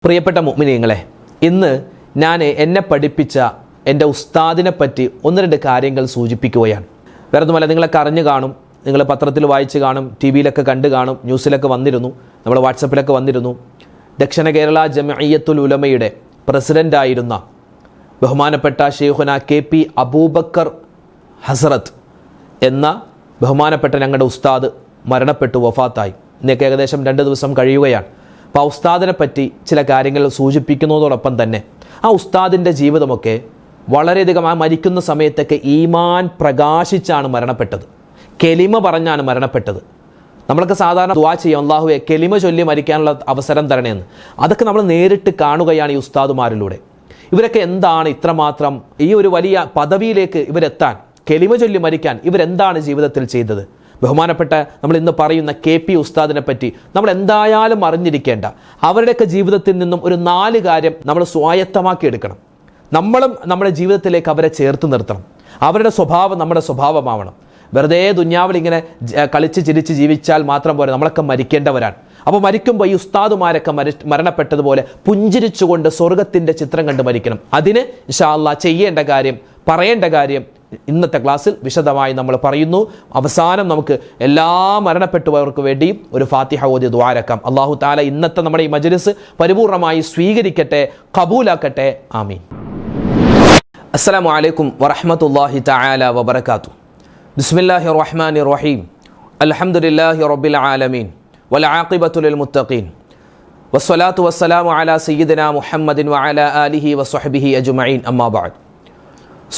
പ്രിയപ്പെട്ട മുഅ്മിനീങ്ങളെ, ഇന്ന് ഞാൻ എന്നെ പഠിപ്പിച്ച എൻ്റെ ഉസ്താദിനെ പറ്റി ഒന്ന് രണ്ട് കാര്യങ്ങൾ സൂചിപ്പിക്കുകയാണ്. വേറൊന്നുമല്ല, നിങ്ങളൊക്കെ അറിഞ്ഞു കാണും, നിങ്ങൾ പത്രത്തിൽ വായിച്ച് കാണും, ടി വിയിലൊക്കെ കണ്ടു കാണും, ന്യൂസിലൊക്കെ വന്നിരുന്നു, നമ്മുടെ വാട്സപ്പിലൊക്കെ വന്നിരുന്നു. ദക്ഷിണ കേരള ജംഇയ്യത്തുൽ ഉലമയുടെ പ്രസിഡൻ്റായിരുന്ന ബഹുമാനപ്പെട്ട ഷെയ്ഖുന KP അബൂബക്കർ ഹസ്രത്ത് എന്ന ബഹുമാനപ്പെട്ട ഞങ്ങളുടെ ഉസ്താദ് മരണപ്പെട്ടു, വഫാത്തായി. ഇന്നേക്ക് ഏകദേശം 2 ദിവസം കഴിയുകയാണ്. അപ്പോൾ ആ ഉസ്താദിനെ പറ്റി ചില കാര്യങ്ങൾ സൂചിപ്പിക്കുന്നതോടൊപ്പം തന്നെ ആ ഉസ്താദിൻ്റെ ജീവിതമൊക്കെ വളരെയധികം ആ മരിക്കുന്ന സമയത്തൊക്കെ ഈമാൻ പ്രകാശിച്ചാണ് മരണപ്പെട്ടത്. കെലിമ പറഞ്ഞാണ് മരണപ്പെട്ടത്. നമ്മളൊക്കെ സാധാരണ ദുആ ചെയ്യും, അല്ലാഹുവേ കെലിമ ചൊല്ലി മരിക്കാനുള്ള അവസരം തരണേന്ന്. അതൊക്കെ നമ്മൾ നേരിട്ട് കാണുകയാണ് ഈ ഉസ്താദുമാരിലൂടെ. ഇവരൊക്കെ എന്താണ് ഇത്രമാത്രം ഈ ഒരു വലിയ പദവിയിലേക്ക് ഇവരെത്താൻ, കെലിമ ചൊല്ലി മരിക്കാൻ ഇവരെന്താണ് ജീവിതത്തിൽ ചെയ്തത്? ബഹുമാനപ്പെട്ട നമ്മൾ ഇന്ന് പറയുന്ന KP ഉസ്താദിനെ പറ്റി നമ്മൾ എന്തായാലും അറിഞ്ഞിരിക്കേണ്ട അവരുടെയൊക്കെ ജീവിതത്തിൽ നിന്നും ഒരു 4 കാര്യം നമ്മൾ സ്വായത്തമാക്കി എടുക്കണം. നമ്മളും നമ്മുടെ ജീവിതത്തിലേക്ക് അവരെ ചേർത്ത് നിർത്തണം. അവരുടെ സ്വഭാവം നമ്മുടെ സ്വഭാവമാവണം. വെറുതെ ദുന്യാവിൽ ഇങ്ങനെ കളിച്ച് ചിരിച്ച് ജീവിച്ചാൽ മാത്രം പോരെ, നമ്മളൊക്കെ മരിക്കേണ്ടവരാണ്. അപ്പോൾ മരിക്കുമ്പോൾ ഈ ഉസ്താദുമാരൊക്കെ മരണപ്പെട്ടതുപോലെ പുഞ്ചിരിച്ചുകൊണ്ട് സ്വർഗത്തിൻ്റെ ചിത്രം കണ്ട് മരിക്കണം. അതിന് ഇൻഷാ അല്ലാഹ് ചെയ്യേണ്ട കാര്യം, പറയേണ്ട കാര്യം ഇന്നത്തെ ക്ലാസ്സിൽ വിശദമായി നമ്മൾ പറയുന്നു. അവസാനം നമുക്ക് എല്ലാ മരണപ്പെട്ടുവർക്ക് വേണ്ടിയും ഒരു ഫാത്തിഹ ഓതി ദുആരക്കാം. അല്ലാഹു തആല ഇന്നത്തെ നമ്മുടെ ഈ മജ്ലിസ് പരിപൂർണമായി സ്വീകരിക്കട്ടെ, ഖബൂലാക്കട്ടെ. ആമീൻ. അസ്സലാമു അലൈക്കും വറഹ്മത്തുള്ളാഹി തആല വബറകാതുഹു. ബിസ്മില്ലാഹിർ റഹ്മാനിർ റഹീം. അൽഹംദുലില്ലാഹി റബ്ബിൽ ആലമീൻ വൽ ആഖിബത്തു ലിൽ മുത്തഖീൻ വസ്സലാത്തു വസ്സലാമു അലാ സയ്യിദിനാ മുഹമ്മദിൻ വഅലാ ആലിഹി വസ്വഹ്ബിഹി അജ്മഈൻ. അമ്മാ ബഅദ്.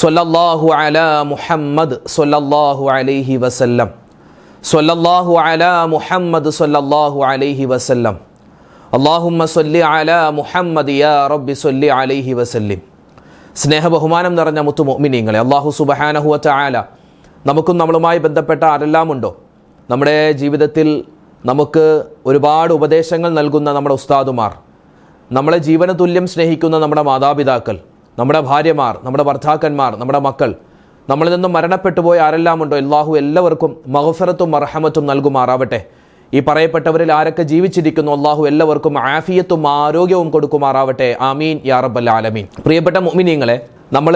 സ്വല്ലല്ലാഹു അലാ മുഹമ്മദ് സ്വല്ലല്ലാഹു അലൈഹി വസല്ലം. സ്വല്ലല്ലാഹു അലാ മുഹമ്മദ് സ്വല്ലല്ലാഹു അലൈഹി വസല്ലം. അല്ലാഹുമ്മ സ്വല്ലി അലാ മുഹമ്മദ് യാ റബ്ബി സ്വല്ലി അലൈഹി വസല്ലിം. സ്നേഹ ബഹുമാനം നിറഞ്ഞ മുത്തു മുഅ്മിനീങ്ങളെ, അല്ലാഹു സുബ്ഹാനഹു വ തആല നമുക്കും നമ്മളുമായി ബന്ധപ്പെട്ട ആരെല്ലാം ഉണ്ടോ നമ്മുടെ ജീവിതത്തിൽ നമുക്ക് ഒരുപാട് ഉപദേശങ്ങൾ നൽകുന്ന നമ്മുടെ ഉസ്താദുമാർ, നമ്മളെ ജീവന തുല്യം സ്നേഹിക്കുന്ന നമ്മുടെ മാതാപിതാക്കൾ, നമ്മുടെ ഭാര്യമാർ, നമ്മുടെ ഭർത്താക്കന്മാർ, നമ്മുടെ മക്കൾ, നമ്മളിൽ നിന്നും മരണപ്പെട്ടു പോയ ആരെല്ലാം ഉണ്ടോ അല്ലാഹു എല്ലാവർക്കും മഗ്ഫിറത്തും മർഹമത്തും നൽകുമാറാവട്ടെ. ഈ പറയപ്പെട്ടവരിൽ ആരൊക്കെ ജീവിച്ചിരിക്കുന്നു അല്ലാഹു എല്ലാവർക്കും ആഫിയത്തും ആരോഗ്യവും കൊടുക്കുമാറാവട്ടെ. ആമീൻ യാ റബ്ബൽ ആലമീൻ. പ്രിയപ്പെട്ട മുഅ്മിനീങ്ങളെ, നമ്മൾ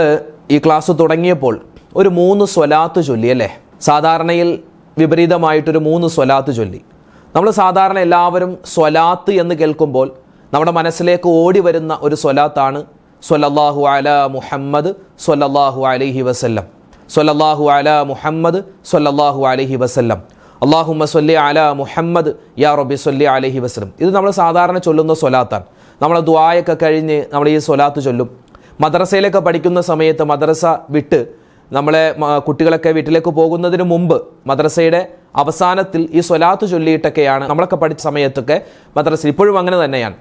ഈ ക്ലാസ് തുടങ്ങിയപ്പോൾ ഒരു 3 സ്വലാത്ത് ചൊല്ലി അല്ലേ? സാധാരണയിൽ വിപരീതമായിട്ടൊരു 3 സ്വലാത്ത് ചൊല്ലി. നമ്മൾ സാധാരണ എല്ലാവരും സ്വലാത്ത് എന്ന് കേൾക്കുമ്പോൾ നമ്മുടെ മനസ്സിലേക്ക് ഓടി വരുന്ന ഒരു സ്വലാത്താണ് സ്വല്ലല്ലാഹു അലാ മുഹമ്മദ് സ്വല്ലല്ലാഹു അലൈഹി വസല്ലം. സ്വല്ലല്ലാഹു അലാ മുഹമ്മദ് സ്വല്ലല്ലാഹു അലൈഹി വസല്ലം. അല്ലാഹുമ്മ സ്വല്ലി അലാ മുഹമ്മദ് യാ റബ്ബി സ്വല്ലി അലൈഹി വസല്ലം. ഇത് നമ്മൾ സാധാരണ ചൊല്ലുന്ന സ്വലാത്താണ്. നമ്മൾ ദുആയൊക്കെ കഴിഞ്ഞ് നമ്മൾ ഈ സ്വലാത്ത് ചൊല്ലും. മദ്രസയിലൊക്കെ പഠിക്കുന്ന സമയത്ത് മദ്രസ വിട്ട് നമ്മളെ കുട്ടികളൊക്കെ വീട്ടിലേക്ക് പോകുന്നതിന് മുമ്പ് മദ്രസയുടെ അവസാനത്തിൽ ഈ സ്വലാത്ത് ചൊല്ലിയിട്ടൊക്കെയാണ് നമ്മളൊക്കെ പഠിച്ച സമയത്തൊക്കെ മദ്രസയിൽ ഇപ്പോഴും അങ്ങനെ തന്നെയാണ്.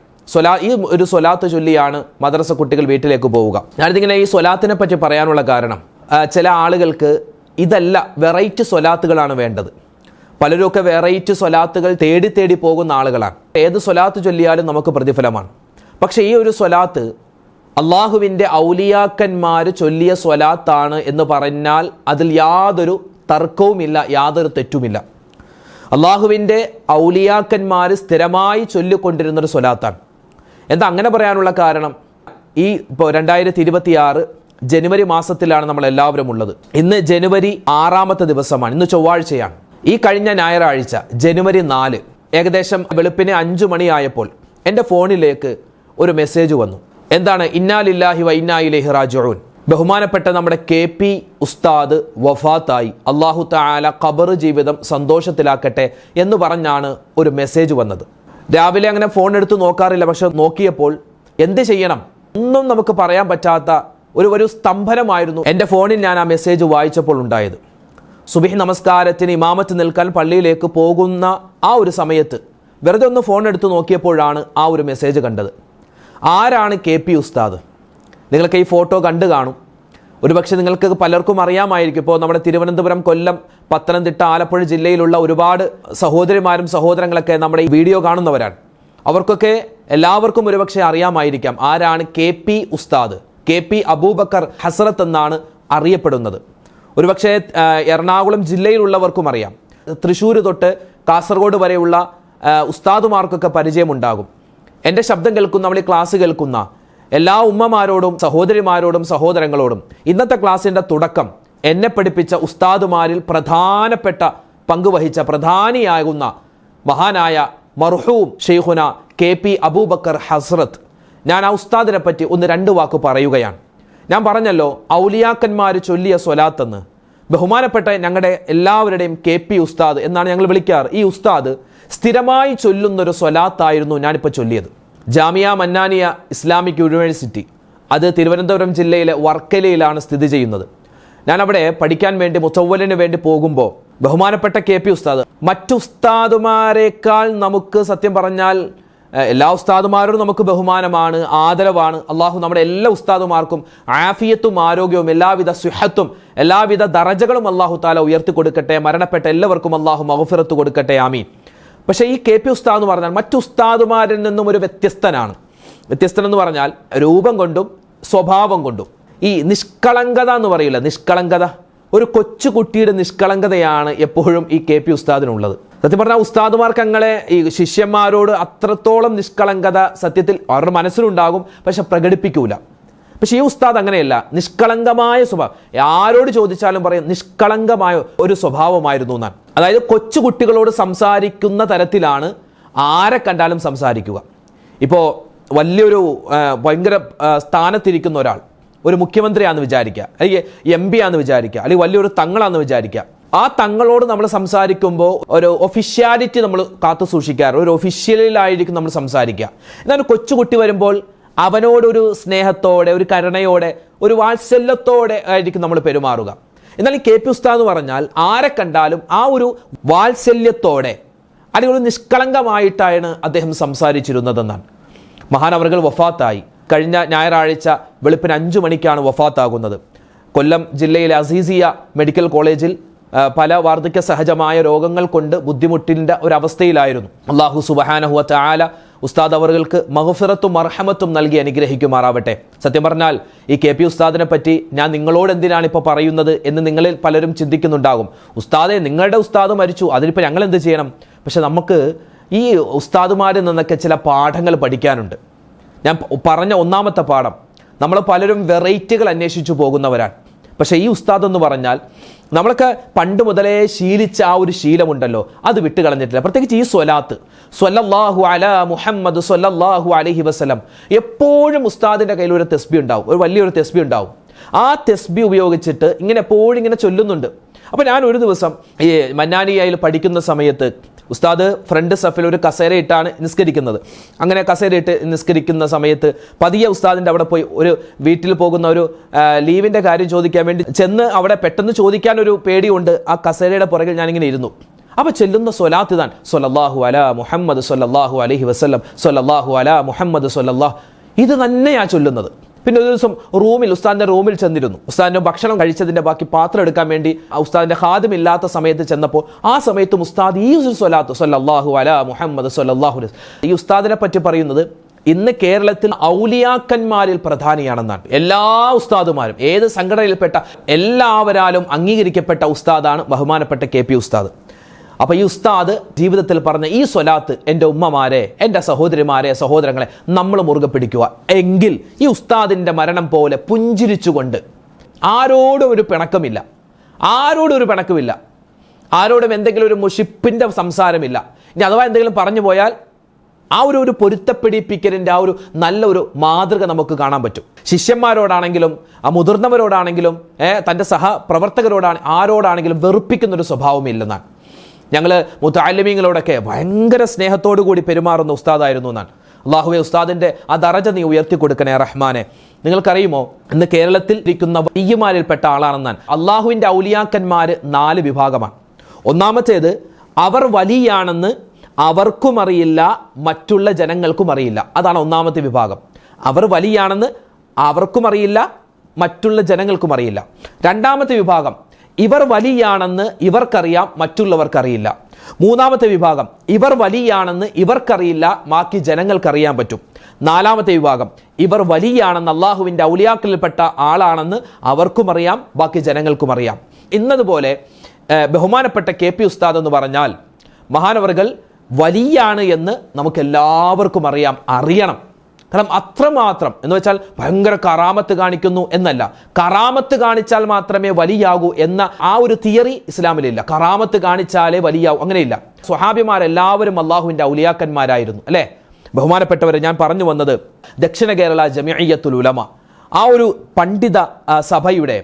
ഈ ഒരു സ്വലാത്ത് ചൊല്ലിയാണ് മദ്രസ കുട്ടികൾ വീട്ടിലേക്ക് പോവുക. ഞാനിതിങ്ങനെ ഈ സ്വലാത്തിനെ പറ്റി പറയാനുള്ള കാരണം, ചില ആളുകൾക്ക് ഇതല്ല, വെറൈറ്റി സ്വലാത്തുകളാണ് വേണ്ടത്. പലരുമൊക്കെ വെറൈറ്റി സ്വലാത്തുകൾ തേടി തേടി പോകുന്ന ആളുകളാണ്. ഏത് സ്വലാത്ത് ചൊല്ലിയാലും നമുക്ക് പ്രതിഫലമാണ്. പക്ഷേ ഈ ഒരു സ്വലാത്ത് അള്ളാഹുവിൻ്റെ ഔലിയാക്കന്മാർ ചൊല്ലിയ സ്വലാത്താണ് എന്ന് പറഞ്ഞാൽ അതിൽ യാതൊരു തർക്കവുമില്ല, യാതൊരു തെറ്റുമില്ല. അള്ളാഹുവിൻ്റെ ഔലിയാക്കന്മാർ സ്ഥിരമായി ചൊല്ലിക്കൊണ്ടിരുന്നൊരു സ്വലാത്താണ്. എന്താ അങ്ങനെ പറയാനുള്ള കാരണം? ഈ ഇപ്പോൾ 2026 ജനുവരി മാസത്തിലാണ് നമ്മളെല്ലാവരും ഉള്ളത്. ഇന്ന് ജനുവരി 6-ാമത്തെ ദിവസമാണ്. ഇന്ന് ചൊവ്വാഴ്ചയാണ്. ഈ കഴിഞ്ഞ ഞായറാഴ്ച ജനുവരി 4 ഏകദേശം വെളുപ്പിന് 5 മണിയായപ്പോൾ എൻ്റെ ഫോണിലേക്ക് ഒരു മെസ്സേജ് വന്നു. എന്താണ്? ഇന്നാ ലില്ലാഹി വ ഇന്നാ ഇലൈഹി റാജിഊൻ. ബഹുമാനപ്പെട്ട നമ്മുടെ KP ഉസ്താദ് വഫാത്തായി, അല്ലാഹു തആല ഖബർ ജീവിതം സന്തോഷത്തിലാക്കട്ടെ എന്ന് പറഞ്ഞാണ് ഒരു മെസ്സേജ് വന്നത്. രാവിലെ അങ്ങനെ ഫോൺ എടുത്ത് നോക്കാറില്ല, പക്ഷെ നോക്കിയപ്പോൾ എന്ത് ചെയ്യണം ഒന്നും നമുക്ക് പറയാൻ പറ്റാത്ത ഒരു സ്തംഭനമായിരുന്നു എൻ്റെ ഫോണിൽ ഞാൻ ആ മെസ്സേജ് വായിച്ചപ്പോൾ ഉണ്ടായത്. സുബ്ഹി നമസ്കാരത്തിന് ഇമാമത്ത് നിൽക്കാൻ പള്ളിയിലേക്ക് പോകുന്ന ആ ഒരു സമയത്ത് വെറുതെ ഒന്ന് ഫോൺ എടുത്ത് നോക്കിയപ്പോഴാണ് ആ ഒരു മെസ്സേജ് കണ്ടത്. ആരാണ് KP ഉസ്താദ്? നിങ്ങൾക്ക് ഈ ഫോട്ടോ കണ്ടു കാണും. ഒരുപക്ഷെ നിങ്ങൾക്ക് പലർക്കും അറിയാമായിരിക്കും. ഇപ്പോൾ നമ്മുടെ തിരുവനന്തപുരം, കൊല്ലം, പത്തനംതിട്ട, ആലപ്പുഴ ജില്ലയിലുള്ള ഒരുപാട് സഹോദരിമാരും സഹോദരങ്ങളൊക്കെ നമ്മുടെ ഈ വീഡിയോ കാണുന്നവരാണ്. അവർക്കൊക്കെ എല്ലാവർക്കും ഒരുപക്ഷെ അറിയാമായിരിക്കാം ആരാണ് KP ഉസ്താദ്. KP അബൂബക്കർ ഹസ്രത്ത് എന്നാണ് അറിയപ്പെടുന്നത്. ഒരുപക്ഷെ എറണാകുളം ജില്ലയിലുള്ളവർക്കും അറിയാം. തൃശ്ശൂർ തൊട്ട് കാസർഗോഡ് വരെയുള്ള ഉസ്താദുമാർക്കൊക്കെ പരിചയമുണ്ടാകും. എൻ്റെ ശബ്ദം കേൾക്കുന്ന, നമ്മൾ ഈ ക്ലാസ് കേൾക്കുന്ന എല്ലാ ഉമ്മമാരോടും സഹോദരിമാരോടും സഹോദരങ്ങളോടും ഇന്നത്തെ ക്ലാസ്സിൻ്റെ തുടക്കം എന്നെ പഠിപ്പിച്ച ഉസ്താദുമാരിൽ പ്രധാനപ്പെട്ട പങ്കുവഹിച്ച പ്രധാനിയാകുന്ന മഹാനായ മർഹൂം ഷെയ്ഖുന KP അബൂബക്കർ ഹസ്രത്ത്, ഞാൻ ആ ഉസ്താദിനെ പറ്റി ഒന്ന് രണ്ട് വാക്ക് പറയുകയാണ്. ഞാൻ പറഞ്ഞല്ലോ ഔലിയാക്കന്മാർ ചൊല്ലിയ സ്വലാത്തെന്ന്. ബഹുമാനപ്പെട്ട ഞങ്ങളുടെ എല്ലാവരുടെയും KP ഉസ്താദ് എന്നാണ് ഞങ്ങൾ വിളിക്കാറ്. ഈ ഉസ്താദ് സ്ഥിരമായി ചൊല്ലുന്നൊരു സ്വലാത്തായിരുന്നു ഞാനിപ്പോൾ ചൊല്ലിയത്. ജാമിയ മന്നാനിയ ഇസ്ലാമിക് യൂണിവേഴ്സിറ്റി, അത് തിരുവനന്തപുരം ജില്ലയിലെ വർക്കലയിലാണ് സ്ഥിതി ചെയ്യുന്നത്. ഞാൻ അവിടെ പഠിക്കാൻ വേണ്ടി മുത്തവ്വലിന് വേണ്ടി പോകുമ്പോൾ ബഹുമാനപ്പെട്ട KP ഉസ്താദ് മറ്റു ഉസ്താദുമാരെക്കാൾ നമുക്ക് സത്യം പറഞ്ഞാൽ എല്ലാ ഉസ്താദുമാരോടും നമുക്ക് ബഹുമാനമാണ്, ആദരവാണ്. അള്ളാഹു നമ്മുടെ എല്ലാ ഉസ്താദുമാർക്കും ആഫിയത്തും ആരോഗ്യവും എല്ലാവിധ സുഹത്തും എല്ലാവിധ ദറജകളും അള്ളാഹു താല ഉയർത്തി കൊടുക്കട്ടെ. മരണപ്പെട്ട എല്ലാവർക്കും അള്ളാഹു മഗ്ഫിറത്ത് കൊടുക്കട്ടെ, ആമീൻ. പക്ഷേ ഈ KP ഉസ്താദ് എന്ന് പറഞ്ഞാൽ മറ്റു ഉസ്താദുമാരിൽ നിന്നും ഒരു വ്യത്യസ്തനാണ്. വ്യത്യസ്തൻ എന്ന് പറഞ്ഞാൽ രൂപം കൊണ്ടും സ്വഭാവം കൊണ്ടും. ഈ നിഷ്കളങ്കത എന്ന് പറയില്ല, നിഷ്കളങ്കത, ഒരു കൊച്ചു കുട്ടിയുടെ നിഷ്കളങ്കതയാണ് എപ്പോഴും ഈ KP ഉസ്താദിനുള്ളത്. സത്യം പറഞ്ഞാൽ ഉസ്താദുമാർക്ക് അങ്ങനെ ഈ ശിഷ്യന്മാരോട് അത്രത്തോളം നിഷ്കളങ്കത സത്യത്തിൽ അവരുടെ മനസ്സിലുണ്ടാകും, പക്ഷെ പ്രകടിപ്പിക്കൂല. പക്ഷെ ഈ ഉസ്താദ് അങ്ങനെയല്ല, നിഷ്കളങ്കമായ സ്വഭാവം. ആരോട് ചോദിച്ചാലും പറയും നിഷ്കളങ്കമായ ഒരു സ്വഭാവമായിരുന്നു എന്നാണ്. അതായത് കൊച്ചു കുട്ടികളോട് സംസാരിക്കുന്ന തരത്തിലാണ് ആരെ കണ്ടാലും സംസാരിക്കുക. ഇപ്പോൾ വലിയൊരു ഭയങ്കര സ്ഥാനത്തിരിക്കുന്ന ഒരാൾ, ഒരു മുഖ്യമന്ത്രിയാണെന്ന് വിചാരിക്കുക, അല്ലെങ്കിൽ MP ആണെന്ന് വിചാരിക്കുക, അല്ലെങ്കിൽ വലിയൊരു തങ്ങളാണെന്ന് വിചാരിക്കുക. ആ തങ്ങളോട് നമ്മൾ സംസാരിക്കുമ്പോൾ ഒരു ഒഫീഷ്യാലിറ്റി നമ്മൾ കാത്തു സൂക്ഷിക്കാറ്, ഒരു ഒഫീഷ്യലായിരിക്കും നമ്മൾ സംസാരിക്കുക. എന്നാൽ കൊച്ചുകുട്ടി വരുമ്പോൾ അവനോടൊരു സ്നേഹത്തോടെ, ഒരു കരുണയോടെ, ഒരു വാത്സല്യത്തോടെ ആയിരിക്കും നമ്മൾ പെരുമാറുക. എന്നാൽ ഈ KP ഉസ്താദ് എന്ന് പറഞ്ഞാൽ ആരെ കണ്ടാലും ആ ഒരു വാത്സല്യത്തോടെ അല്ലെങ്കിൽ ഒരു നിഷ്കളങ്കമായിട്ടാണ് അദ്ദേഹം സംസാരിച്ചിരുന്നതെന്നാണ്. മഹാനവറുകൾ വഫാത്തായി. കഴിഞ്ഞ ഞായറാഴ്ച വെളുപ്പിന് 5 മണിക്കാണ് വഫാത്താകുന്നത്. കൊല്ലം ജില്ലയിലെ അസീസിയ മെഡിക്കൽ കോളേജിൽ പല വാർദ്ധക്യ സഹജമായ രോഗങ്ങൾ കൊണ്ട് ബുദ്ധിമുട്ടിൻ്റെ ഒരവസ്ഥയിലായിരുന്നു. അള്ളാഹു സുബ്ഹാനഹു വ തആല ഉസ്താദ് അവറുകൾക്ക് മഗ്ഫിറത്തും മർഹമത്തും നൽകി അനുഗ്രഹിക്കുമാറാവട്ടെ. സത്യം പറഞ്ഞാൽ ഈ KP ഉസ്താദിനെ പറ്റി ഞാൻ നിങ്ങളോട് എന്തിനാണ് ഇപ്പോൾ പറയുന്നത് എന്ന് നിങ്ങളിൽ പലരും ചിന്തിക്കുന്നുണ്ടാകും. ഉസ്താദെ, നിങ്ങളുടെ ഉസ്താദ് മരിച്ചു, അതിനിപ്പോൾ ഞങ്ങൾ എന്ത് ചെയ്യണം? പക്ഷെ നമുക്ക് ഈ ഉസ്താദുമാരിൽ നിന്നൊക്കെ ചില പാഠങ്ങൾ പഠിക്കാനുണ്ട്. ഞാൻ പറഞ്ഞ ഒന്നാമത്തെ പാഠം, നമ്മൾ പലരും വെറൈറ്റികൾ അന്വേഷിച്ചു പോകുന്നവരാണ്. പക്ഷേ ഈ ഉസ്താദ് എന്ന് പറഞ്ഞാൽ നമ്മളൊക്കെ പണ്ട് മുതലേ ശീലിച്ച ആ ഒരു ശീലമുണ്ടല്ലോ, അത് വിട്ടുകളഞ്ഞിട്ടില്ല. പ്രത്യേകിച്ച് ഈ സ്വലാത്ത്, സ്വല്ലല്ലാഹു അലാ മുഹമ്മദ് സ്വല്ലല്ലാഹു അലൈഹി വസല്ലം, എപ്പോഴും ഉസ്താദിൻ്റെ കയ്യിൽ ഒരു തസ്ബീഹ് ഉണ്ടാവും, ഒരു വലിയൊരു തസ്ബീഹ് ഉണ്ടാവും. ആ തസ്ബീഹ് ഉപയോഗിച്ചിട്ട് ഇങ്ങനെ എപ്പോഴും ഇങ്ങനെ ചൊല്ലുന്നുണ്ട്. അപ്പോൾ ഞാൻ ഒരു ദിവസം ഈ മന്നാനിയയിൽ പഠിക്കുന്ന സമയത്ത് ഉസ്താദ് ഫ്രണ്ട് സഫിൽ ഒരു കസേരയിട്ടാണ് നിസ്കരിക്കുന്നത്. അങ്ങനെ കസേരയിട്ട് നിസ്കരിക്കുന്ന സമയത്ത് പതിയെ ഉസ്താദിൻ്റെ അവിടെ പോയി ഒരു വീട്ടിൽ പോകുന്ന ഒരു ലീവിൻ്റെ കാര്യം ചോദിക്കാൻ വേണ്ടി ചെന്ന് അവിടെ പെട്ടെന്ന് ചോദിക്കാൻ ഒരു പേടിയുണ്ട്. ആ കസേരയുടെ പുറകിൽ ഞാനിങ്ങനെ ഇരുന്നു. അപ്പോൾ ചെല്ലുന്ന സ്വലാത്ത് താൻ സ്വല്ലല്ലാഹു അലാ മുഹമ്മദ് സ്വല്ലല്ലാഹു അലൈഹി വസല്ലം സ്വല്ലല്ലാഹു അലാ മുഹമ്മദ് സ്വല്ലല്ലാഹു, ഇത് തന്നെയാണ് ചൊല്ലുന്നത്. പിന്നെ ഒരു ദിവസം ഉസ്താദിൻ്റെ റൂമിൽ ചെന്നിരുന്നു. ഉസ്താദിൻ്റെ ഭക്ഷണം കഴിച്ചതിൻ്റെ ബാക്കി പാത്രം എടുക്കാൻ വേണ്ടി ഉസ്താദിൻ്റെ ഖാദിമില്ലാത്ത സമയത്ത് ചെന്നപ്പോൾ ആ സമയത്തും ഉസ്താദ് ഈ ഒരു സ്വലാത്ത് സ്വല്ലല്ലാഹു അലാ മുഹമ്മദ് സ്വല്ലല്ലാഹു അലൈഹി, ഈ ഉസ്താദിനെ പറ്റി പറയുന്നത് ഇന്ന് കേരളത്തിൽ ഔലിയാക്കന്മാരിൽ പ്രധാനിയാണെന്നാണ്. എല്ലാ ഉസ്താദുമാരും ഏത് സംഘടനയിൽപ്പെട്ട എല്ലാവരാലും അംഗീകരിക്കപ്പെട്ട ഉസ്താദാണ് ബഹുമാനപ്പെട്ട KP ഉസ്താദ്. അപ്പോൾ ഈ ഉസ്താദ് ജീവിതത്തിൽ പറഞ്ഞ ഈ സ്വലാത്ത് എൻ്റെ ഉമ്മമാരെ, എൻ്റെ സഹോദരിമാരെ, സഹോദരങ്ങളെ നമ്മൾ മുറുകെ പിടിക്കുക. എങ്കിൽ ഈ ഉസ്താദിൻ്റെ മരണം പോലെ പുഞ്ചിരിച്ചുകൊണ്ട്, ആരോടും ഒരു പിണക്കമില്ല, ആരോടും എന്തെങ്കിലും ഒരു മുഷിപ്പിൻ്റെ സംസാരമില്ല. ഇനി അഥവാ എന്തെങ്കിലും പറഞ്ഞു പോയാൽ ആ ഒരു പൊരുത്തപ്പെടിപ്പിക്കലിൻ്റെ ആ ഒരു നല്ല ഒരു മാതൃക നമുക്ക് കാണാൻ പറ്റും. ശിഷ്യന്മാരോടാണെങ്കിലും മുതിർന്നവരോടാണെങ്കിലും തൻ്റെ ആരോടാണെങ്കിലും വെറുപ്പിക്കുന്നൊരു സ്വഭാവമില്ലെന്നാണ്. ഞങ്ങൾ മുതഅല്ലിമീങ്ങളോടൊക്കെ ഭയങ്കര സ്നേഹത്തോടു കൂടി പെരുമാറുന്ന ഉസ്താദായിരുന്നു എന്നാണ്. അള്ളാഹുവെ, ഉസ്താദിൻ്റെ ആ ദറജ നീ ഉയർത്തി കൊടുക്കണേ റഹ്മാനെ. നിങ്ങൾക്കറിയുമോ, ഇന്ന് കേരളത്തിൽ ഇരിക്കുന്ന വലിയമാരിൽപ്പെട്ട ആളാണെന്നാണ്. അള്ളാഹുവിൻ്റെ ഔലിയാക്കന്മാർ 4 വിഭാഗമാണ്. ഒന്നാമത്തേത്, അവർ വലിയാണെന്ന് അവർക്കും അറിയില്ല, മറ്റുള്ള ജനങ്ങൾക്കും അറിയില്ല. അതാണ് ഒന്നാമത്തെ വിഭാഗം. അവർ വലിയാണെന്ന് അവർക്കും അറിയില്ല, മറ്റുള്ള ജനങ്ങൾക്കും അറിയില്ല. രണ്ടാമത്തെ വിഭാഗം, ഇവർ വലിയാണെന്ന് ഇവർക്കറിയാം, മറ്റുള്ളവർക്കറിയില്ല. മൂന്നാമത്തെ വിഭാഗം, ഇവർ വലിയാണെന്ന് ഇവർക്കറിയില്ല, ബാക്കി ജനങ്ങൾക്കറിയാൻ പറ്റും. നാലാമത്തെ വിഭാഗം, ഇവർ വലിയാണെന്ന് അള്ളാഹുവിൻ്റെ ഔലിയാക്കളിൽപ്പെട്ട ആളാണെന്ന് അവർക്കും അറിയാം, ബാക്കി ജനങ്ങൾക്കും അറിയാം. ഇന്നതുപോലെ ബഹുമാനപ്പെട്ട KP ഉസ്താദ് എന്ന് പറഞ്ഞാൽ മഹാനവറുകൾ വലിയാണ് എന്ന് നമുക്ക് എല്ലാവർക്കും അറിയണം. കാരണം അത്രമാത്രം എന്ന് വെച്ചാൽ ഭയങ്കര കറാമത്ത് കാണിക്കുന്നു എന്നല്ല, കറാമത്ത് കാണിച്ചാൽ മാത്രമേ വലിയാകൂ എന്ന ആ ഒരു തിയറി ഇസ്ലാമിലില്ല. കറാമത്ത് കാണിച്ചാലേ വലിയാവൂ, അങ്ങനെയില്ല. സ്വഹാബിമാരെല്ലാവരും അള്ളാഹുവിൻ്റെ ഔലിയാക്കന്മാരായിരുന്നു, അല്ലേ? ബഹുമാനപ്പെട്ടവരെ, ഞാൻ പറഞ്ഞു വന്നത് ദക്ഷിണ കേരള ജമിഅത്തുൽ ഉലമ, ആ ഒരു പണ്ഡിത സഭയുടെ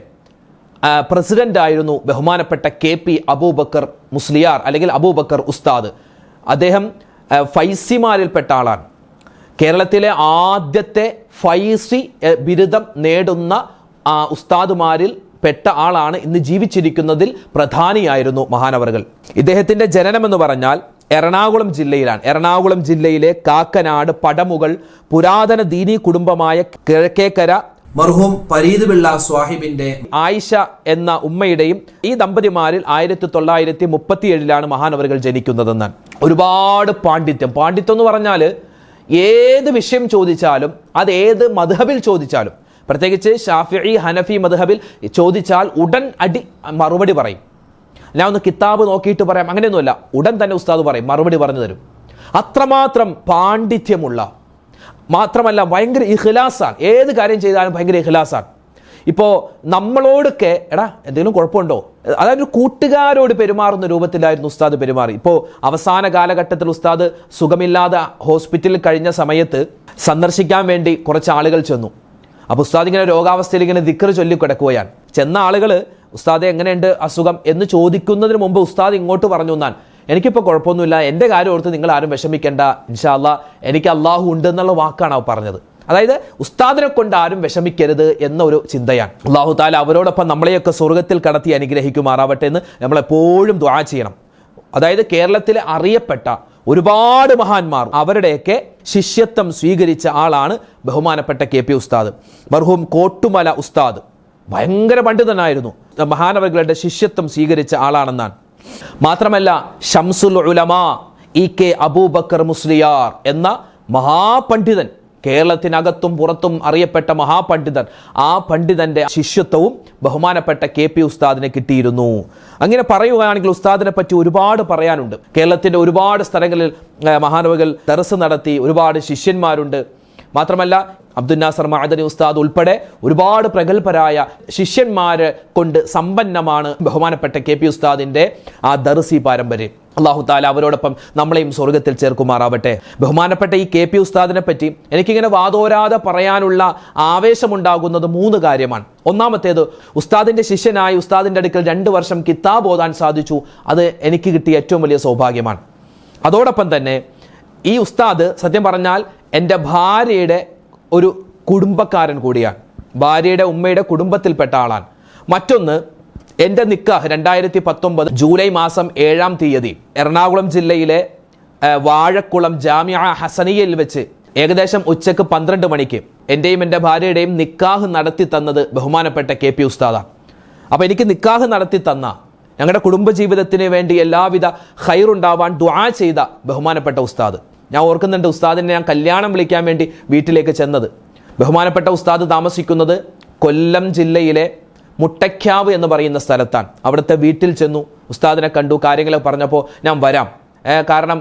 പ്രസിഡന്റായിരുന്നു ബഹുമാനപ്പെട്ട KP അബൂബക്കർ മുസ്ലിയാർ, അല്ലെങ്കിൽ അബൂബക്കർ ഉസ്താദ്. അദ്ദേഹം ഫൈസിമാരിൽപ്പെട്ട ആളാണ്. കേരളത്തിലെ ആദ്യത്തെ ഫൈസി ബിരുദം നേടുന്ന ഉസ്താദുമാരിൽ പെട്ട ആളാണ്. ഇന്ന് ജീവിച്ചിരിക്കുന്നതിൽ പ്രധാനിയായിരുന്നു മഹാനവറുകൾ. ഇദ്ദേഹത്തിന്റെ ജനനം എന്ന് പറഞ്ഞാൽ എറണാകുളം ജില്ലയിലാണ്. എറണാകുളം ജില്ലയിലെ കാക്കനാട് പടമുകൾ പുരാതന ദീനീ കുടുംബമായ കിഴക്കേക്കര മർഹൂം ഫരീദ് ബിള്ള സ്വാഹിബിന്റെ ആയിഷ എന്ന ഉമ്മയുടെയും ഈ ദമ്പതിമാരിൽ 1937 മഹാനവറുകൾ ജനിക്കുന്നതെന്നാണ്. ഒരുപാട് പാണ്ഡിത്യം എന്ന് പറഞ്ഞാൽ ഏത് വിഷയം ചോദിച്ചാലും, അത് ഏത് മദ്ഹബിൽ ചോദിച്ചാലും, പ്രത്യേകിച്ച് ഷാഫിഈ ഹനഫി മദ്ഹബിൽ ചോദിച്ചാൽ ഉടൻ മറുപടി പറയും. ഞാൻ ഒന്ന് കിതാബ് നോക്കിയിട്ട് പറയാം, അങ്ങനെയൊന്നുമല്ല, ഉടൻ തന്നെ ഉസ്താദ് പറയും, മറുപടി പറഞ്ഞു തരും. അത്രമാത്രം പാണ്ഡിത്യമുള്ള, മാത്രമല്ല ഭയങ്കര ഇഖ്ലാസാണ്. ഏത് കാര്യം ചെയ്താലും ഭയങ്കര ഇഖ്ലാസാണ്. ഇപ്പോൾ നമ്മളോടൊക്കെ എന്തെങ്കിലും കുഴപ്പമുണ്ടോ, അതായത് കൂട്ടുകാരോട് പെരുമാറുന്ന രൂപത്തിലായിരുന്നു ഉസ്താദ് പെരുമാറി. ഇപ്പോൾ അവസാന കാലഘട്ടത്തിൽ ഉസ്താദ് സുഖമില്ലാതെ ഹോസ്പിറ്റലിൽ കഴിഞ്ഞ സമയത്ത് സന്ദർശിക്കാൻ വേണ്ടി കുറച്ച് ആളുകൾ ചെന്നു. അപ്പോൾ ഉസ്താദ് ഇങ്ങനെ രോഗാവസ്ഥയിൽ ഇങ്ങനെ ദിക്ർ ചൊല്ലി കിടക്കുകയാണ്. ചെന്ന ആളുകൾ ഉസ്താദെ എങ്ങനെയുണ്ട് അസുഖം എന്ന് ചോദിക്കുന്നതിന് മുമ്പ് ഉസ്താദ് ഇങ്ങോട്ട് പറഞ്ഞു എന്നാൻ, എനിക്കിപ്പോൾ കുഴപ്പമൊന്നുമില്ല, എൻ്റെ കാര്യം ഓർത്ത് നിങ്ങൾ ആരും വിഷമിക്കേണ്ട, ഇൻഷാ അല്ലാ എനിക്ക് അള്ളാഹു ഉണ്ട് എന്നുള്ള വാക്കാണ് അവർ പറഞ്ഞത്. അതായത് ഉസ്താദിനെ കൊണ്ട് ആരും വിഷമിക്കരുത് എന്ന ഒരു ചിന്തയാണ്. അള്ളാഹു താല അവരോടൊപ്പം നമ്മളെയൊക്കെ സ്വർഗത്തിൽ കടത്തി അനുഗ്രഹിക്കുമാറാവട്ടെ എന്ന് നമ്മളെപ്പോഴും ദുആ ചെയ്യണം. അതായത് കേരളത്തിലെ അറിയപ്പെട്ട ഒരുപാട് മഹാന്മാർ അവരുടെയൊക്കെ ശിഷ്യത്വം സ്വീകരിച്ച ആളാണ് ബഹുമാനപ്പെട്ട KP ഉസ്താദ്. മർഹൂം കോട്ടുമല ഉസ്താദ് ഭയങ്കര പണ്ഡിതനായിരുന്നു, മഹാനവറുകളുടെ ശിഷ്യത്വം സ്വീകരിച്ച ആളാണെന്നാണ്. മാത്രമല്ല ശംസുൽ ഉലമാ EK അബൂബക്കർ മുസ്ലിയാർ എന്ന മഹാപണ്ഡിതൻ, കേരളത്തിനകത്തും പുറത്തും അറിയപ്പെട്ട മഹാപണ്ഡിതൻ, ആ പണ്ഡിതന്റെ ശിഷ്യത്വവും ബഹുമാനപ്പെട്ട KP ഉസ്താദിനെ കിട്ടിയിരുന്നു. അങ്ങനെ പറയുകയാണെങ്കിൽ ഉസ്താദിനെ പറ്റി ഒരുപാട് പറയാനുണ്ട്. കേരളത്തിന്റെ ഒരുപാട് സ്ഥലങ്ങളിൽ മഹാനവറുകൾ ദർസ് നടത്തി, ഒരുപാട് ശിഷ്യന്മാരുണ്ട്. മാത്രമല്ല അബ്ദുൽ നാസർ മഅദനി ഉസ്താദ് ഉൾപ്പെടെ ഒരുപാട് പ്രഗത്ഭരായ ശിഷ്യന്മാരെ കൊണ്ട് സമ്പന്നമാണ് ബഹുമാനപ്പെട്ട KP ഉസ്താദിന്റെ ആ ദർസി പാരമ്പര്യം. അല്ലാഹു തആല അവരോടൊപ്പം നമ്മളെയും സ്വർഗത്തിൽ ചേർക്കുമാറാവട്ടെ. ബഹുമാനപ്പെട്ട ഈ KP ഉസ്താദിനെ പറ്റി എനിക്കിങ്ങനെ വാദോരാതെ പറയാനുള്ള ആവേശമുണ്ടാകുന്നത് 3 കാര്യമാണ്. ഒന്നാമത്തേത്, ഉസ്താദിന്റെ ശിഷ്യനായി ഉസ്താദിന്റെ അടുക്കൽ 2 വർഷം കിതാബ് ഓതാൻ സാധിച്ചു. അത് എനിക്ക് കിട്ടിയ ഏറ്റവും വലിയ സൗഭാഗ്യമാണ്. അതോടൊപ്പം തന്നെ ഈ ഉസ്താദ് സത്യം പറഞ്ഞാൽ എൻ്റെ ഭാര്യയുടെ ഒരു കുടുംബക്കാരൻ കൂടിയാണ്, ഭാര്യയുടെ ഉമ്മയുടെ കുടുംബത്തിൽപ്പെട്ട ആളാണ്. മറ്റൊന്ന്, എൻ്റെ നിക്കാഹ് 2019 ജൂലൈ മാസം 7-ാം തീയതി എറണാകുളം ജില്ലയിലെ വാഴക്കുളം ജാമിഅ ഹസനിയയിൽ വെച്ച് ഏകദേശം ഉച്ചക്ക് 12 മണിക്ക് എൻ്റെയും എൻ്റെ ഭാര്യയുടെയും നിക്കാഹ് നടത്തി തന്നത് ബഹുമാനപ്പെട്ട KP ഉസ്താദാണ്. അപ്പോൾ എനിക്ക് നിക്കാഹ് നടത്തി തന്ന, ഞങ്ങളുടെ കുടുംബജീവിതത്തിന് വേണ്ടി എല്ലാവിധ ഖൈറുണ്ടാവാൻ ദുആ ചെയ്ത ബഹുമാനപ്പെട്ട ഉസ്താദ്. ഞാൻ ഓർക്കുന്നുണ്ട്, ഉസ്താദിനെ ഞാൻ കല്യാണം വിളിക്കാൻ വേണ്ടി വീട്ടിലേക്ക് ചെന്നത്. ബഹുമാനപ്പെട്ട ഉസ്താദ് താമസിക്കുന്നത് കൊല്ലം ജില്ലയിലെ മുട്ടയ്ക്കാവ് എന്ന് പറയുന്ന സ്ഥലത്താണ്. അവിടുത്തെ വീട്ടിൽ ചെന്നു, ഉസ്താദിനെ കണ്ടു, കാര്യങ്ങളൊക്കെ പറഞ്ഞപ്പോൾ ഞാൻ വരാം, കാരണം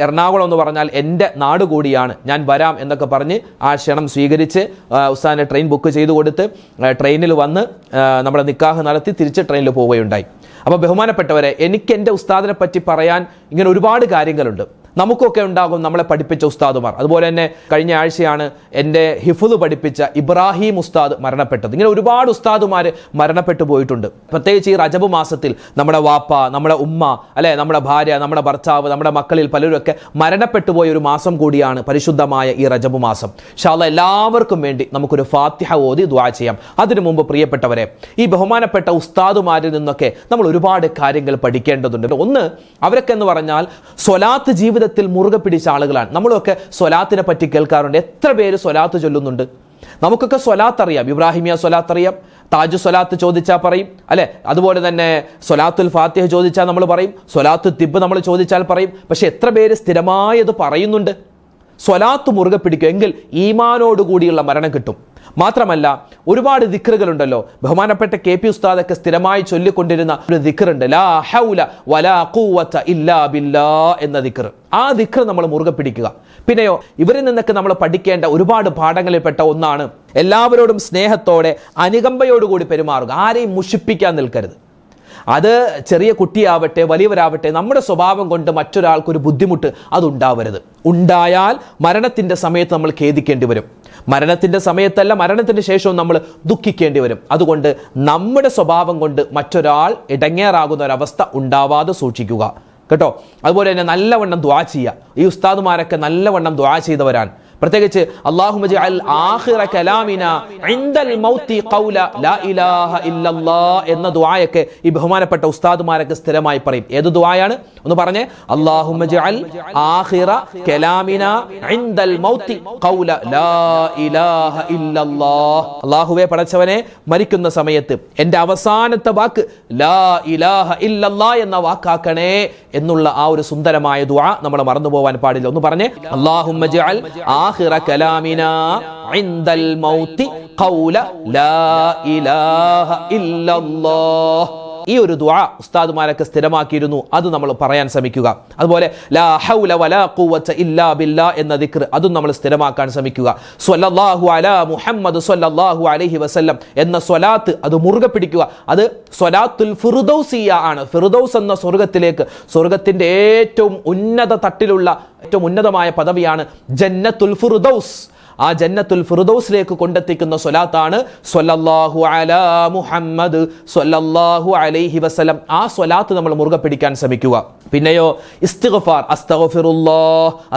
എറണാകുളം എന്ന് പറഞ്ഞാൽ എൻ്റെ നാട് കൂടിയാണ്, ഞാൻ വരാം എന്നൊക്കെ പറഞ്ഞ് ആ ക്ഷണം സ്വീകരിച്ച് ഉസ്താദിനെ ട്രെയിൻ ബുക്ക് ചെയ്ത് കൊടുത്ത് ട്രെയിനിൽ വന്ന് നമ്മുടെ നിക്കാഹ് നടത്തി തിരിച്ച് ട്രെയിനിൽ പോവുകയുണ്ടായി. അപ്പോൾ ബഹുമാനപ്പെട്ടവരെ, എനിക്ക് എൻ്റെ ഉസ്താദിനെ പറ്റി പറയാൻ ഇങ്ങനെ ഒരുപാട് കാര്യങ്ങളുണ്ട്. നമുക്കൊക്കെ ഉണ്ടാകും നമ്മളെ പഠിപ്പിച്ച ഉസ്താദുമാർ. അതുപോലെ തന്നെ കഴിഞ്ഞ ആഴ്ചയാണ് എൻ്റെ ഹിഫ്ള് പഠിപ്പിച്ച ഇബ്രാഹിം ഉസ്താദ് മരണപ്പെട്ടത്. ഇങ്ങനെ ഒരുപാട് ഉസ്താദുമാർ മരണപ്പെട്ടു പോയിട്ടുണ്ട്. പ്രത്യേകിച്ച് ഈ റജബ് മാസത്തിൽ നമ്മുടെ വാപ്പ, നമ്മുടെ ഉമ്മ, അല്ലെ, നമ്മുടെ ഭാര്യ, നമ്മുടെ ഭർത്താവ്, നമ്മുടെ മക്കളിൽ പലരുമൊക്കെ മരണപ്പെട്ടു പോയ ഒരു മാസം കൂടിയാണ് പരിശുദ്ധമായ ഈ റജബ് മാസം. ഇൻഷാ അല്ലാഹ് എല്ലാവർക്കും വേണ്ടി നമുക്കൊരു ഫാത്തിഹ ഓതി ദുആ ചെയ്യാം. അതിനു മുമ്പ് പ്രിയപ്പെട്ടവരെ, ഈ ബഹുമാനപ്പെട്ട ഉസ്താദുമാരിൽ നിന്നൊക്കെ നമ്മൾ ഒരുപാട് കാര്യങ്ങൾ പഠിക്കേണ്ടതുണ്ട്. ഒന്ന്, അവരൊക്കെ എന്ന് പറഞ്ഞാൽ സ്വലാത്ത് ജീവിതത്തിൽ മുറുകെ പിടിച്ച ആളുകളാണ്. നമ്മളൊക്കെ സ്വലാത്തിനെ പറ്റി കേൾക്കാറുണ്ട്. എത്ര പേര് സ്വലാത്ത് ചൊല്ലുന്നുണ്ട്? നമുക്കൊക്കെ സ്വലാത്ത് അറിയാം, ഇബ്രാഹിമിയ സ്വലാത്ത് അറിയാം, താജു സ്വലാത്ത് ചോദിച്ചാൽ പറയും, അല്ലെ? അതുപോലെ തന്നെ സ്വലാത്തുൽ ഫാത്തിഹ ചോദിച്ചാൽ നമ്മൾ പറയും, സ്വലാത്തു തിബ് നമ്മൾ ചോദിച്ചാൽ പറയും. പക്ഷെ എത്ര പേര് സ്ഥിരമായി അത് പറയുന്നുണ്ട്? സ്വലാത്ത് മുറുകെ പിടിക്കും എങ്കിൽ ഈമാനോടുകൂടിയുള്ള മരണം കിട്ടും. മാത്രമല്ല ഒരുപാട് ദിക്റുകളുണ്ടല്ലോ. ബഹുമാനപ്പെട്ട KP ഉസ്താദൊക്കെ സ്ഥിരമായി ചൊല്ലിക്കൊണ്ടിരുന്ന ഒരു ദിക്റുണ്ട്, ലാ ഹൗല വലാ ഖുവത ഇല്ലാ ബില്ലാ എന്ന ദിക്ർ. ആ ദിക്ർ നമ്മൾ മുറുകെ പിടിക്കുക. പിന്നെയോ ഇവരിൽ നിന്നൊക്കെ നമ്മൾ പഠിക്കേണ്ട ഒരുപാട് പാഠങ്ങളിൽപ്പെട്ട ഒന്നാണ് എല്ലാവരോടും സ്നേഹത്തോടെ അനുകമ്പയോടുകൂടി പെരുമാറുക. ആരെയും മുഷിപ്പിക്കാൻ നിൽക്കരുത്. അത് ചെറിയ കുട്ടിയാവട്ടെ വലിയവരാവട്ടെ, നമ്മുടെ സ്വഭാവം കൊണ്ട് മറ്റൊരാൾക്കൊരു ബുദ്ധിമുട്ട് അതുണ്ടാവരുത്. ഉണ്ടായാൽ മരണത്തിൻ്റെ സമയത്ത് നമ്മൾ ഖേദിക്കേണ്ടി വരും. മരണത്തിൻ്റെ സമയത്തല്ല, മരണത്തിന് ശേഷവും നമ്മൾ ദുഃഖിക്കേണ്ടി വരും. അതുകൊണ്ട് നമ്മുടെ സ്വഭാവം കൊണ്ട് മറ്റൊരാൾ ഇടങ്ങേറാകുന്ന ഒരവസ്ഥ ഉണ്ടാവാതെ സൂക്ഷിക്കുക കേട്ടോ. അതുപോലെ തന്നെ നല്ലവണ്ണം ദുആ ചെയ്യുക. ഈ ഉസ്താദുമാരൊക്കെ നല്ലവണ്ണം ദുആ ചെയ്തവരാണ്. പ്രത്യേകിച്ച് അല്ലാഹുമ്മ ജഅൽ ആഖിറ കലാമിന ഇൻദൽ മൗതി ഖൗല ലാ ഇലാഹ ഇല്ലല്ലാഹ് എന്ന ദുആയൊക്കെ ഈ ബഹുമാനപ്പെട്ട ഉസ്താദുമാരൊക്കെ സ്ഥിരമായി പറയും. ഏത് ദുആയാണ് ഒന്ന് പറഞ്ഞേ? അല്ലാഹുമ്മ ജഅൽ ആഖിറ കലാമിന ഇൻദൽ മൗതി ഖൗല ലാ ഇലാഹ ഇല്ലല്ലാഹ്. അല്ലാഹുവേ പടച്ചവനെ, മരിക്കുന്ന സമയത്ത് എൻ്റെ അവസാനത്തെ വാക്ക് ലാ ഇലാഹ ഇല്ലല്ലാഹ് എന്ന വാക്കാക്കണേ എന്നുള്ള ആ ഒരു സുന്ദരമായ ദുആ നമ്മൾ മറന്നു പോവാൻ പാടില്ല. ഒന്ന് പറഞ്ഞേ, അല്ലാഹുമ്മ ജഅൽ ആഖിറ കലാമിനാ ഇൻദൽ മൗതി ഖൗല ലാ ഇലാഹ ഇല്ലല്ലാഹ്. ഈ ഒരു ദുആ ഉസ്താദുമാരൊക്കെ സ്ഥിരമാക്കിയിരുന്നു. അത് നമ്മൾ പറയാൻ ശ്രമിക്കുക. അതുപോലെ ലാ ഹൗല വലാ ഖുവത ഇല്ലാ ബില്ലാ എന്ന ദിക്ർ അതും നമ്മൾ സ്ഥിരമാക്കാൻ ശ്രമിക്കുക. സ്വല്ലല്ലാഹു അലാ മുഹമ്മദ് സ്വല്ലല്ലാഹു അലൈഹി വസല്ലം എന്ന സ്വലാത്ത് അത് മുറുകെ പിടിക്കുക. അത് സ്വലാത്തുൽ ഫിർദൗസിയ ആണ്. ഫിർദൗസ് എന്ന സ്വർഗത്തിന്റെ ഏറ്റവും ഉന്നത തട്ടിലുള്ള ഏറ്റവും ഉന്നതമായ പദവിയാണ് ജന്നത്തുൽ ഫിർദൗസ്. ആ ജന്നത്തുൽ ഫിർദൗസിലേക്ക് കൊണ്ടെത്തിക്കുന്ന സ്വലാത്താണ് സ്വല്ലല്ലാഹു അലാ മുഹമ്മദ് സ്വല്ലല്ലാഹു അലൈഹി വസല്ലം. ആ സ്വലാത്ത് നമ്മൾ മുറുകെ പിടിക്കാൻ ശ്രമിക്കുക. പിന്നെയോ ഇസ്തിഗ്ഫാർ,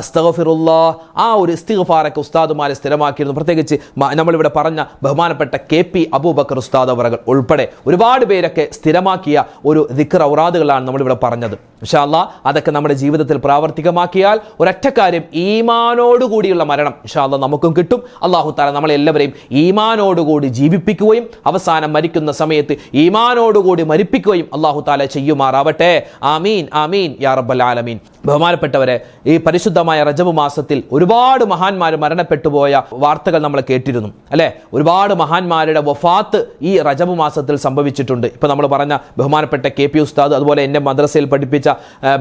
അസ്തഗ്ഫിറുല്ലാഹ് ആ ഒരു ഇസ്തിഗ്ഫാറൊക്കെ ഉസ്താദുമാരെ സ്ഥിരമാക്കിയിരുന്നു. പ്രത്യേകിച്ച് നമ്മളിവിടെ പറഞ്ഞ ബഹുമാനപ്പെട്ട KP അബൂബക്കർ ഉസ്താദ് അവറുകൾ ഉൾപ്പെടെ ഒരുപാട് പേരൊക്കെ സ്ഥിരമാക്കിയ ഒരു ദിക്ർ ഔറാദുകളാണ് നമ്മളിവിടെ പറഞ്ഞത്. ഇൻഷാ അല്ലാഹ് അതൊക്കെ നമ്മുടെ ജീവിതത്തിൽ പ്രാവർത്തികമാക്കിയാൽ ഒരൊറ്റ കാര്യം, ഈമാനോടുകൂടിയുള്ള മരണം ഇൻഷാ അല്ലാഹ് നമുക്കും കിട്ടും. അല്ലാഹു തആല നമ്മളെല്ലാവരെയും ഈമാനോടുകൂടി ജീവിപ്പിക്കുകയും അവസാനം മരിക്കുന്ന സമയത്ത് ഈമാനോടുകൂടി മരിപ്പിക്കുകയും അല്ലാഹു തആല ചെയ്യുമാറാവട്ടെ. ആമീൻ ആമീൻ യാ റബ്ബൽ ആലമീൻ. ബഹുമാനപ്പെട്ടവരെ, ഈ പരിശുദ്ധമായ റജബ് മാസത്തിൽ ഒരുപാട് മഹാന്മാർ മരണപ്പെട്ടു പോയ വാർത്തകൾ നമ്മൾ കേട്ടിരുന്നു അല്ലെ. ഒരുപാട് മഹാന്മാരുടെ വഫാത്ത് ഈ റജബ് മാസത്തിൽ സംഭവിച്ചിട്ടുണ്ട്. ഇപ്പൊ നമ്മൾ പറഞ്ഞ ബഹുമാനപ്പെട്ട KP ഉസ്താദ്, അതുപോലെ എന്നെ മദ്രസയിൽ പഠിപ്പിച്ച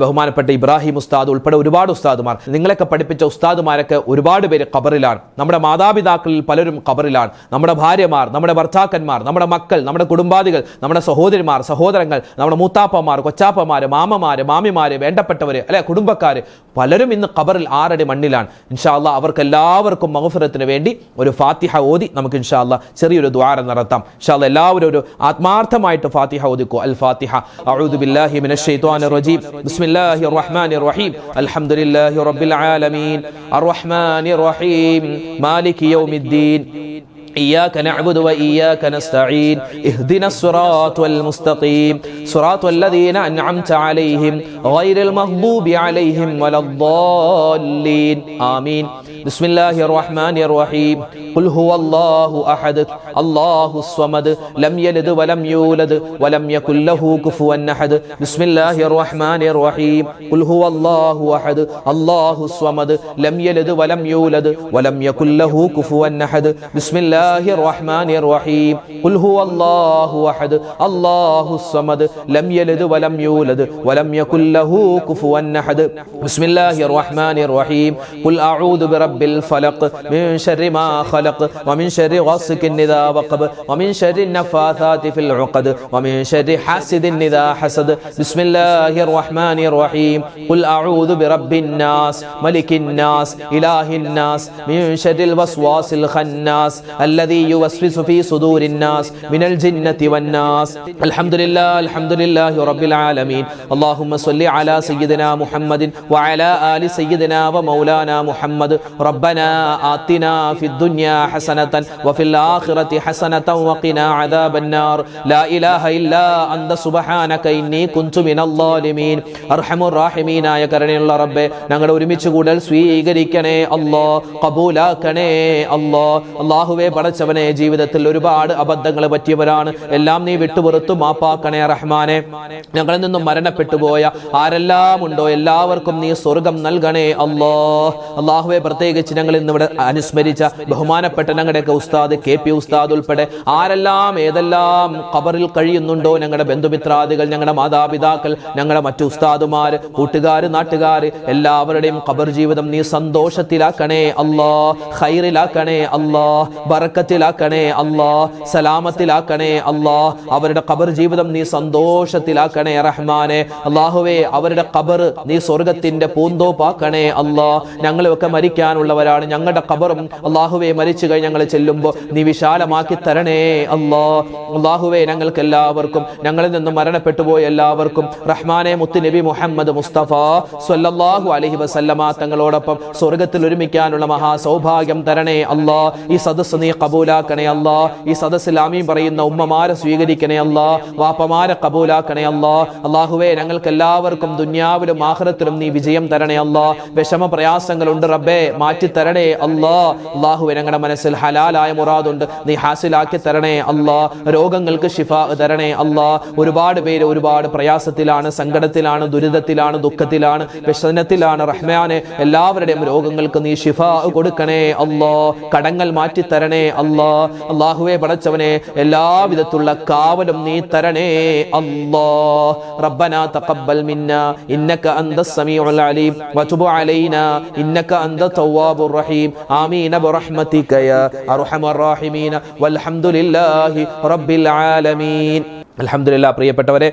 ബഹുമാനപ്പെട്ട ഇബ്രാഹിം ഉസ്താദ് ഉൾപ്പെടെ ഒരുപാട് ഉസ്താദുമാർ, നിങ്ങളൊക്കെ പഠിപ്പിച്ച ഉസ്താദുമാരൊക്കെ ഒരുപാട് പേര് ഖബറിലാണ്. നമ്മുടെ മാതാപിതാക്കളിൽ പലരും ഖബറിലാണ്. നമ്മുടെ ഭാര്യമാർ, നമ്മുടെ ഭർത്താക്കന്മാർ, നമ്മുടെ മക്കൾ, നമ്മുടെ കുടുംബാദികൾ, നമ്മുടെ സഹോദരിമാർ, സഹോദരങ്ങൾ, നമ്മുടെ മൂത്താപ്പമാർ, കൊച്ചാപ്പമാര്, മാമമാര്, മാമിമാര്, വേണ്ടപ്പെട്ടവര് അല്ലെ, കുടുംബക്കാര് പലരും ഇന്ന് ഖബറിൽ 6 അടി മണ്ണിലാണ്. ഇൻഷാ അല്ലാഹ് അവർക്ക് എല്ലാവർക്കും മഗ്ഫിറത്തിന് വേണ്ടി ഒരു ഫാത്തിഹ ഓതി നമുക്ക് ഇൻഷാ അല്ലാഹ് ചെറിയൊരു ദുആ നടത്താം. ഇൻഷാ അല്ലാഹ് എല്ലാവരും ഒരു ആത്മാർത്ഥമായിട്ട് ഫാത്തിഹ ഓതിക്കോ. അൽ ഫാത്തിഹ. അഊദു ബില്ലാഹി മിനശ് ശൈത്വാനിർ റജീം. ബിസ്മില്ലാഹിർ റഹ്മാനിർ റഹീം. അൽഹംദുലില്ലാഹി റബ്ബിൽ ആലമീൻ. അർറഹ്മാനിർ റഹീം. മാലികി യൗമിദ്ദീൻ. إياك نعبد وإياك نستعين اهدنا الصراط المستقيم صراط الذين أنعمت عليهم غير المغضوب عليهم ولا الضالين آمين بسم الله الرحمن الرحيم قل هو الله أحد الله الصمد لم يلد ولم يولد ولم يكن له كفوا أحد بسم الله الرحمن الرحيم قل هو الله أحد الله الصمد لم يلد ولم يولد ولم يكن له كفوا أحد بسم الله الرحمن الرحيم قل هو الله أحد الله الصمد لم يلد ولم يولد ولم يكن له كفوا أحد بسم الله الرحمن الرحيم قل أعوذ برب الفلق من شر ما خلق ومن شر غاسق إذا وقب ومن شر النفاثات في العقد ومن شر حاسد إذا حسد بسم الله الرحمن الرحيم قل أعوذ برب الناس ملك الناس إله الناس من شر الوسواس الخناس الذي يوسوس في صدور الناس من الجنة والناس الحمد لله رب العالمين اللهم صل على سيدنا محمد وعلى آل سيدنا ومولانا محمد ربنا آتنا في الدنيا حسنة وفي الآخرة حسنة وقنا عذاب النار لا إله إلا أنت سبحانك إني كنت من الظالمين أرحم الراحمين يا كريم الله رب ഞങ്ങളുടെ ഒരുമിച്ച് കൂടൽ സ്വീകരിക്കണേ അല്ലാഹ്, ഖബൂലാക്കണേ അല്ലാഹ്. അല്ലാഹുവേ പടച്ചവനെ, ജീവിതത്തിൽ ഒരുപാട് അബദ്ധങ്ങൾ പറ്റിയവരാണ്. എല്ലാം നീ വിട്ടുപുറത്തു മാപ്പാക്കണേ റഹ്മാനെ. ഞങ്ങളിൽ നിന്നും മരണപ്പെട്ടു പോയ ആരെല്ലാം ഉണ്ടോ എല്ലാവർക്കും നീ സ്വർഗം നൽകണേ അല്ലാഹ്. അല്ലാഹുവേ പ്രത്യേക പ്രത്യേകിച്ച് ഞങ്ങൾ ഇന്നിവിടെ അനുസ്മരിച്ച ബഹുമാനപ്പെട്ട ഞങ്ങളുടെയൊക്കെ ഉസ്താദ് KP ഉസ്താദ് ഉൾപ്പെടെ ആരെല്ലാം ഏതെല്ലാം ഖബറിൽ കഴിയുന്നുണ്ടോ, ഞങ്ങളുടെ ബന്ധുമിത്രാദികൾ, ഞങ്ങളുടെ മാതാപിതാക്കൾ, ഞങ്ങളുടെ മറ്റു ഉസ്താദുമാര്, കൂട്ടുകാര്, നാട്ടുകാര്, എല്ലാവരുടെയും ഖബർ ജീവിതം നീ സന്തോഷത്തിലാക്കണേ അല്ലാ, ഖൈറിലാക്കണേ അല്ലാ, ബറക്കത്തിലാക്കണേ അല്ലാ, സലാമത്തിലാക്കണേ അല്ലാ. അവരുടെ ഖബർ ജീവിതം നീ സന്തോഷത്തിലാക്കണേ റഹ്മാനെ. അല്ലാഹുവേ, അവരുടെ ഖബർ നീ സ്വർഗത്തിന്റെ പൂന്തോപ്പാക്കണേ അല്ലാ. ഞങ്ങളൊക്കെ മരിക്കാനുള്ളവരാണ്. ഞങ്ങളുടെ ഖബറും അല്ലാഹുവേ മരിച്ചു കഴിഞ്ഞ് ഞങ്ങൾ ചെല്ലുമ്പോൾ നീ വിശാലമാക്കി തരണേ അല്ലാ. അല്ലാഹുവേ, ഞങ്ങൾക്ക് എല്ലാവർക്കും, ഞങ്ങളിൽ നിന്നും മരണപ്പെട്ടു പോയ എല്ലാവർക്കും റഹ്മാനെ മുത്ത് നബി മുഹമ്മദ് മുസ്തഫ സ്വല്ലല്ലാഹു അലൈഹി വസല്ലമ തങ്ങളോടൊപ്പം സ്വർഗത്തിൽ ഒരുമിക്കാനുള്ള മഹാ സൗഭാഗ്യം തരണേ അല്ലാ. ഈ സദസ്സ് നീ കബൂലാക്കണേ അല്ലാ. ഈ സദസ്സിൽ ആമീൻ പറയുന്ന ഉമ്മമാരെ സ്വീകരിക്കണേ അല്ലാ, വാപ്പമാരെ കബൂലാക്കണേ അല്ലാ. അല്ലാഹുവേ, ഞങ്ങൾക്ക് എല്ലാവർക്കും ദുനിയാവിലും ആഖിറത്തിലും നീ വിജയം തരണേ അല്ലാ. വിഷമ പ്രയാസങ്ങളുണ്ട് റബ്ബേ, മാറ്റി തരണേ അല്ലാ. അല്ലാഹുവേ, ഞങ്ങളുടെ മനസ്സിൽ ഹലാലായ മുറാദുണ്ട്, നീ ഹാസിലാക്കി തരണേ അല്ലാ. രോഗങ്ങൾക്ക് ശിഫാ തരണേ അല്ലാ. ഒരുപാട് പേര് ഒരുപാട് പ്രയാസത്തിലാണ്, സങ്കടത്തിലാണ്, ദുരിതത്തിലാണ്, ദുഃഖത്തിലാണ്, വ്യസനത്തിലാണ് റഹ്മാനെ. എല്ലാവരുടെയും രോഗങ്ങൾക്ക് നീ ശിഫാ കൊടുക്കണേ അല്ലാ. കടങ്ങൾ മാറ്റി തരണേ അല്ലാ. അല്ലാഹുവേ പടച്ചവനെ, എല്ലാവിധത്തുള്ള കാവലും നീ തരണേ അല്ലാ. റബ്ബനാ തഖബ്ബൽ മിന്നാ ഇന്നക അന്തസ് സമീഉൽ അലീം വതുബ് അലൈനാ ഇന്നക അന്ത തവ്വാബുർ റഹീം. ആമീൻ ബിറഹ്മതിക യാ അർഹമർ റഹീമീൻ വൽഹംദുലില്ലാഹി റബ്ബിൽ ആലമീൻ. അൽഹംദുലില്ലാ. പ്രിയപ്പെട്ടവരെ,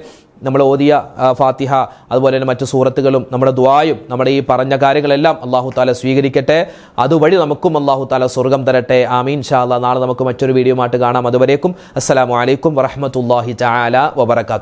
നമ്മൾ ഓതിയ ഫാത്തിഹ അതുപോലെ തന്നെ മറ്റു സൂറത്തുകളും നമ്മുടെ ദുആയും നമ്മുടെ ഈ പറഞ്ഞ കാര്യങ്ങളെല്ലാം അല്ലാഹു തആല സ്വീകരിക്കട്ടെ. അതുവഴി നമുക്കും അല്ലാഹു തആല സ്വർഗം തരട്ടെ. ആമീൻ ഇൻഷാ അല്ലാഹ്. നാളെ നമുക്ക് മറ്റൊരു വീഡിയോ ആയിട്ട് കാണാം. അതുവരേക്കും അസ്സലാമു അലൈക്കും വറഹ്മത്തുള്ളാഹി തആല വബറകാതുഹു.